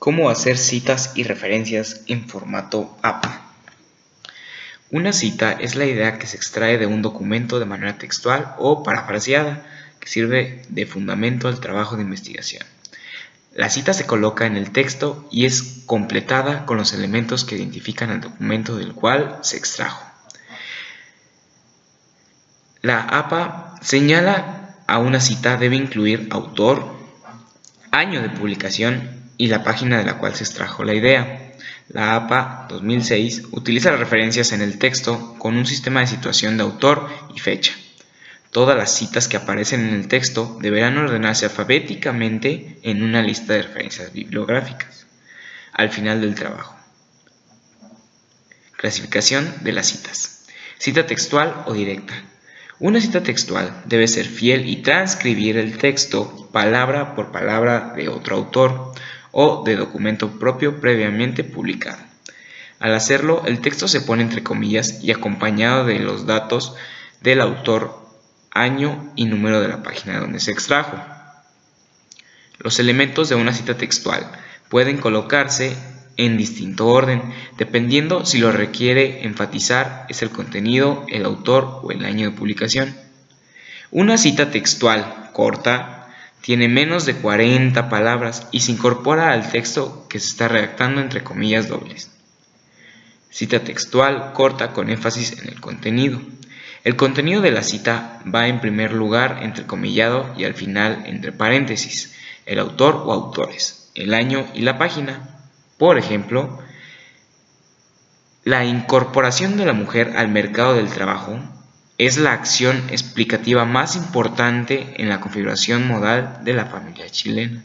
¿Cómo hacer citas y referencias en formato APA? Una cita es la idea que se extrae de un documento de manera textual o parafraseada, que sirve de fundamento al trabajo de investigación. La cita se coloca en el texto y es completada con los elementos que identifican al documento del cual se extrajo. La APA señala a una cita debe incluir autor, año de publicación y la página de la cual se extrajo la idea. La APA 2006 utiliza las referencias en el texto con un sistema de situación de autor y fecha. Todas las citas que aparecen en el texto deberán ordenarse alfabéticamente en una lista de referencias bibliográficas al final del trabajo. Clasificación de las citas. Cita textual o directa. Una cita textual debe ser fiel y transcribir el texto palabra por palabra de otro autor o de documento propio previamente publicado. Al hacerlo, el texto se pone entre comillas y acompañado de los datos del autor, año y número de la página donde se extrajo. Los elementos de una cita textual pueden colocarse en distinto orden, dependiendo si lo requiere enfatizar es el contenido, el autor o el año de publicación. Una cita textual corta tiene menos de 40 palabras y se incorpora al texto que se está redactando entre comillas dobles. Cita textual corta con énfasis en el contenido. El contenido de la cita va en primer lugar entrecomillado y al final entre paréntesis, el autor o autores, el año y la página. Por ejemplo, la incorporación de la mujer al mercado del trabajo es la acción explicativa más importante en la configuración modal de la familia chilena.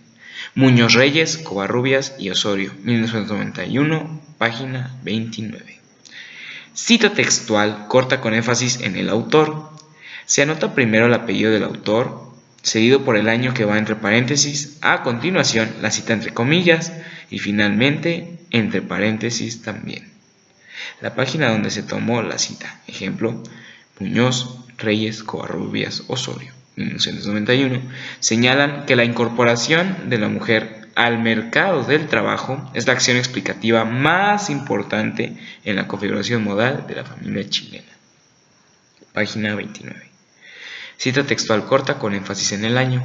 Muñoz Reyes, Covarrubias y Osorio, 1991, página 29. Cita textual corta con énfasis en el autor. Se anota primero el apellido del autor, seguido por el año que va entre paréntesis, a continuación la cita entre comillas y finalmente entre paréntesis también la página donde se tomó la cita. Ejemplo, Muñoz, Reyes, Covarrubias, Osorio, 1991, señalan que la incorporación de la mujer al mercado del trabajo es la acción explicativa más importante en la configuración modal de la familia chilena. Página 29. Cita textual corta con énfasis en el año.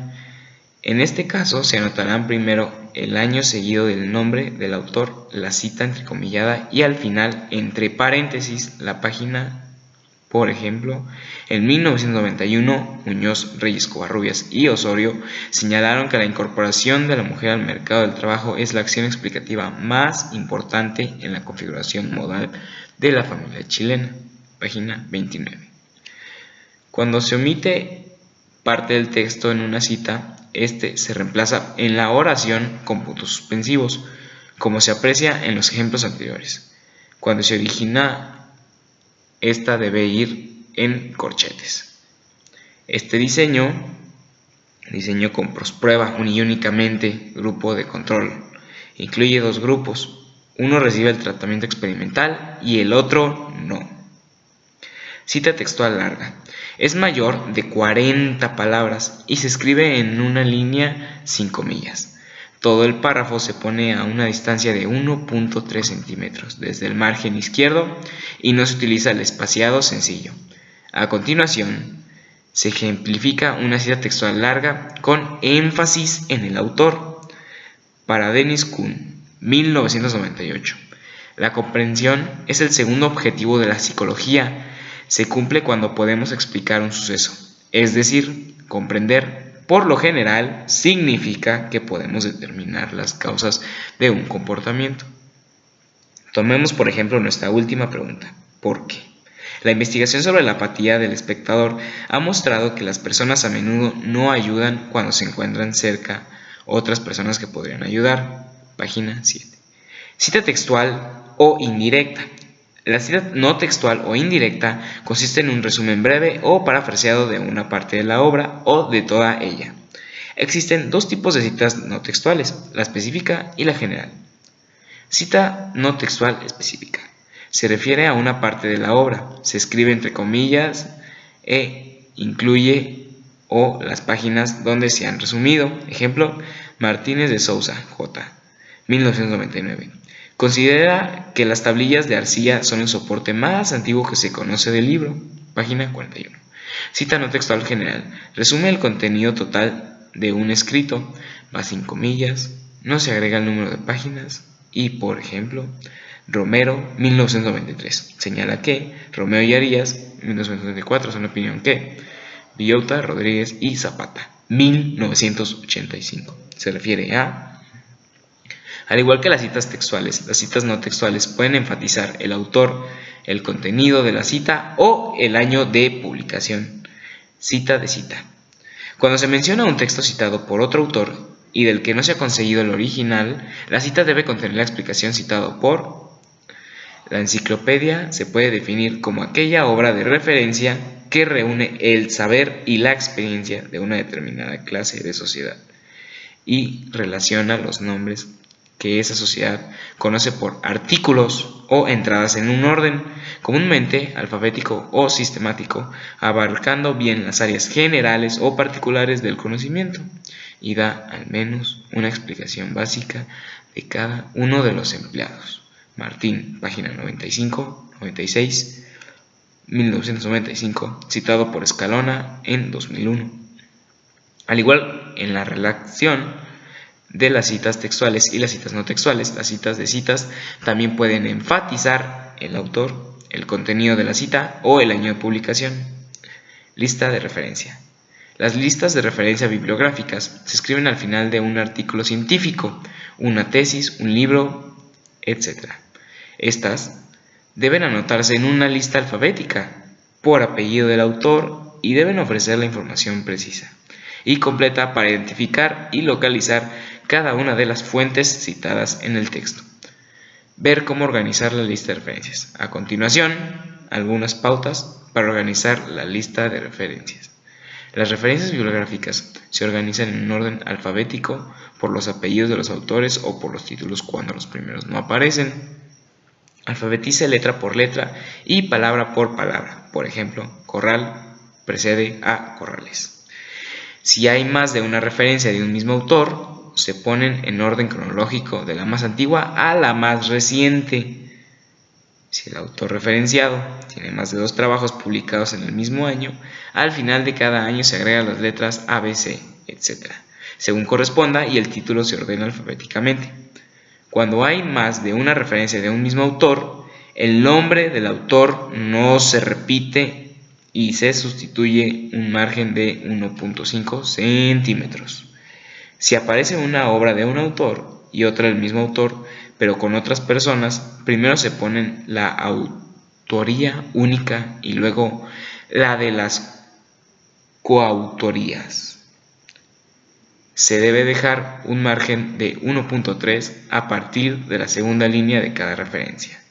En este caso se anotarán primero el año seguido del nombre del autor, la cita entrecomillada y al final entre paréntesis la página. Por ejemplo, en 1991, Muñoz, Reyes, Covarrubias y Osorio señalaron que la incorporación de la mujer al mercado del trabajo es la acción explicativa más importante en la configuración modal de la familia chilena. Página 29. Cuando se omite parte del texto en una cita, este se reemplaza en la oración con puntos suspensivos, como se aprecia en los ejemplos anteriores. Cuando se origina, esta debe ir en corchetes. Este diseño con prueba únicamente grupo de control. Incluye dos grupos. Uno recibe el tratamiento experimental y el otro no. Cita textual larga. Es mayor de 40 palabras y se escribe en una línea sin comillas. Todo el párrafo se pone a una distancia de 1.3 centímetros desde el margen izquierdo y no se utiliza el espaciado sencillo. A continuación, se ejemplifica una cita textual larga con énfasis en el autor. Para Dennis Kuhn, 1998. La comprensión es el segundo objetivo de la psicología. Se cumple cuando podemos explicar un suceso, es decir, comprender. Por lo general, significa que podemos determinar las causas de un comportamiento. Tomemos, por ejemplo, nuestra última pregunta: ¿por qué? La investigación sobre la apatía del espectador ha mostrado que las personas a menudo no ayudan cuando se encuentran cerca otras personas que podrían ayudar. Página 7. Cita textual o indirecta. La cita no textual o indirecta consiste en un resumen breve o parafraseado de una parte de la obra o de toda ella. Existen dos tipos de citas no textuales, la específica y la general. Cita no textual específica. Se refiere a una parte de la obra, se escribe entre comillas e incluye o las páginas donde se han resumido. Ejemplo, Martínez de Sousa, J. 1999. Considera que las tablillas de arcilla son el soporte más antiguo que se conoce del libro. Página 41. Cita no textual general. Resume el contenido total de un escrito. Va sin comillas. No se agrega el número de páginas. Y, por ejemplo, Romero, 1993. Señala que Romeo y Arias, 1994, son la opinión que Villota, Rodríguez y Zapata, 1985. Se refiere a... Al igual que las citas textuales, las citas no textuales pueden enfatizar el autor, el contenido de la cita o el año de publicación. Cita de cita. Cuando se menciona un texto citado por otro autor y del que no se ha conseguido el original, la cita debe contener la explicación citado por... La enciclopedia se puede definir como aquella obra de referencia que reúne el saber y la experiencia de una determinada clase de sociedad y relaciona los nombres que esa sociedad conoce por artículos o entradas en un orden, comúnmente alfabético o sistemático, abarcando bien las áreas generales o particulares del conocimiento, y da al menos una explicación básica de cada uno de los empleados. Martín, página 95, 96, 1995, citado por Escalona en 2001. Al igual en la relación de las citas textuales y las citas no textuales, las citas de citas también pueden enfatizar el autor, el contenido de la cita o el año de publicación. Lista de referencia. Las listas de referencia bibliográficas se escriben al final de un artículo científico, una tesis, un libro, etc. Estas deben anotarse en una lista alfabética por apellido del autor y deben ofrecer la información precisa y completa para identificar y localizar cada una de las fuentes citadas en el texto. Ver cómo organizar la lista de referencias. A continuación, algunas pautas para organizar la lista de referencias. Las referencias bibliográficas se organizan en un orden alfabético por los apellidos de los autores o por los títulos cuando los primeros no aparecen. Alfabetice letra por letra y palabra por palabra. Por ejemplo, corral precede a corrales. Si hay más de una referencia de un mismo autor, se ponen en orden cronológico de la más antigua a la más reciente. Si el autor referenciado tiene más de 2 trabajos publicados en el mismo año, al final de cada año se agregan las letras A, B, C, etc., según corresponda, y el título se ordena alfabéticamente. Cuando hay más de una referencia de un mismo autor, el nombre del autor no se repite y se sustituye un margen de 1.5 centímetros. Si aparece una obra de un autor y otra del mismo autor, pero con otras personas, primero se ponen la autoría única y luego la de las coautorías. Se debe dejar un margen de 1.3 a partir de la segunda línea de cada referencia.